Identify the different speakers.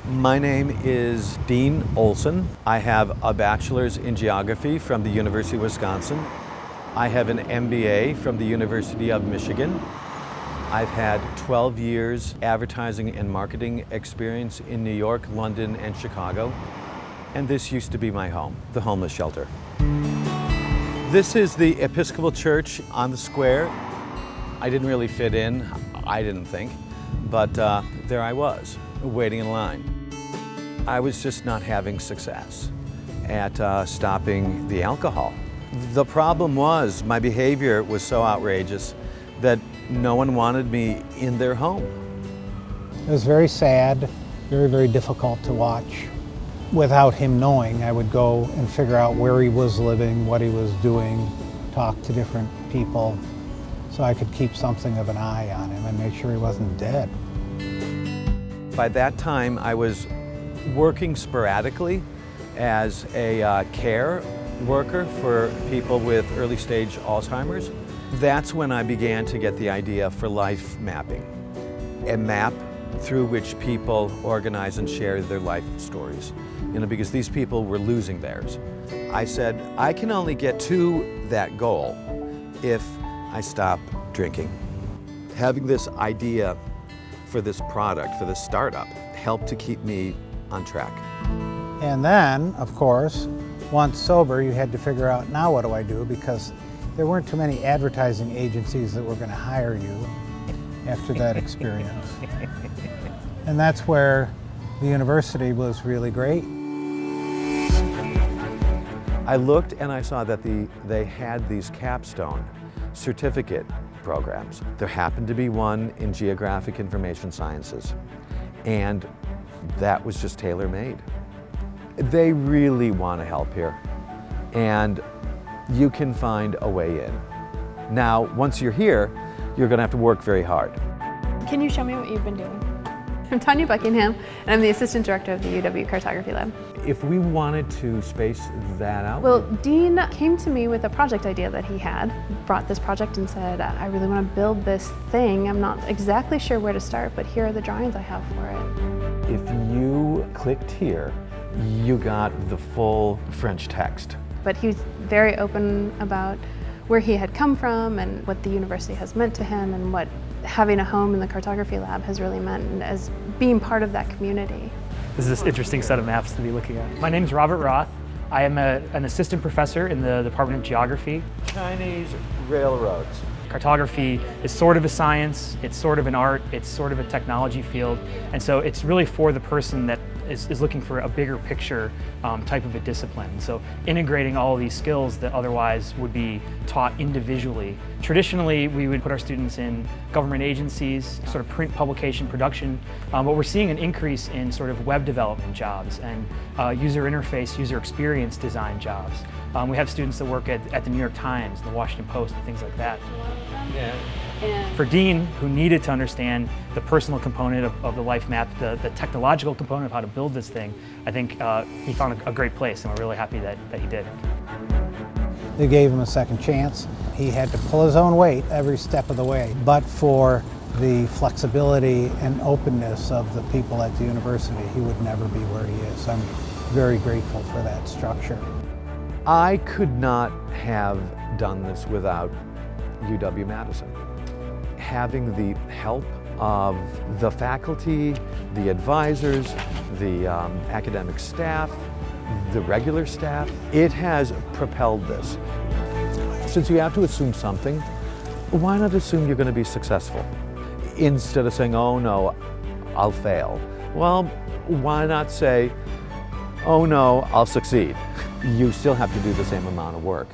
Speaker 1: My name is Dean Olsen. I have a bachelor's in geography from the University of Wisconsin. I have an MBA from the University of Michigan. I've had 12 years advertising and marketing experience in New York, London, and Chicago. And this used to be my home, the homeless shelter. This is the Episcopal Church on the square. I didn't really fit in, I didn't think, but there I was, waiting in line. I was just not having success at stopping the alcohol. The problem was my behavior was so outrageous that no one wanted me in their home.
Speaker 2: It was very sad, very, very difficult to watch. Without him knowing, I would go and figure out where he was living, what he was doing, talk to different people, so I could keep something of an eye on him and make sure he wasn't dead.
Speaker 1: By that time, I was working sporadically as a care worker for people with early stage Alzheimer's. That's when I began to get the idea for LifeMapping, a map through which people organize and share their life stories. Because these people were losing theirs. I said, I can only get to that goal if I stop drinking. Having this idea for this product, for this startup, helped to keep me on track.
Speaker 2: And then, of course, once sober, you had to figure out, now what do I do? Because there weren't too many advertising agencies that were going to hire you after that experience. And that's where the university was really great.
Speaker 1: I looked and I saw that they had these capstone certificate programs. There happened to be one in geographic information sciences, and that was just tailor-made. They really want to help here, and you can find a way in. Now, once you're here, you're going to have to work very hard.
Speaker 3: Can you show me what you've been doing? I'm Tanya Buckingham, and I'm the Assistant Director of the UW Cartography Lab.
Speaker 1: If we wanted to space that out?
Speaker 3: Well, Dean came to me with a project idea that he had, brought this project and said, I really want to build this thing. I'm not exactly sure where to start, but here are the drawings I have for it.
Speaker 1: If you clicked here, you got the full French text.
Speaker 3: But he was very open about where he had come from and what the university has meant to him and what having a home in the cartography lab has really meant as being part of that community.
Speaker 4: This is an interesting set of maps to be looking at. My name is Robert Roth. I am an assistant professor in the Department of Geography.
Speaker 1: Chinese railroads.
Speaker 4: Cartography is sort of a science, it's sort of an art, it's sort of a technology field, and so it's really for the person that is looking for a bigger picture type of a discipline. So integrating all of these skills that otherwise would be taught individually. Traditionally, we would put our students in government agencies, sort of print publication production, but we're seeing an increase in sort of web development jobs and user interface, user experience design jobs. We have students that work at the New York Times, the Washington Post, and things like that.
Speaker 1: Yeah.
Speaker 4: For Dean, who needed to understand the personal component of the life map, the technological component of how to build this thing, I think he found a great place, and we're really happy that he did.
Speaker 2: They gave him a second chance. He had to pull his own weight every step of the way, but for the flexibility and openness of the people at the university, he would never be where he is. I'm very grateful for that structure.
Speaker 1: I could not have done this without UW-Madison. Having the help of the faculty, the advisors, the academic staff, the regular staff, it has propelled this. Since you have to assume something, why not assume you're going to be successful? Instead of saying, oh no, I'll fail. Well, why not say, oh no, I'll succeed? You still have to do the same amount of work.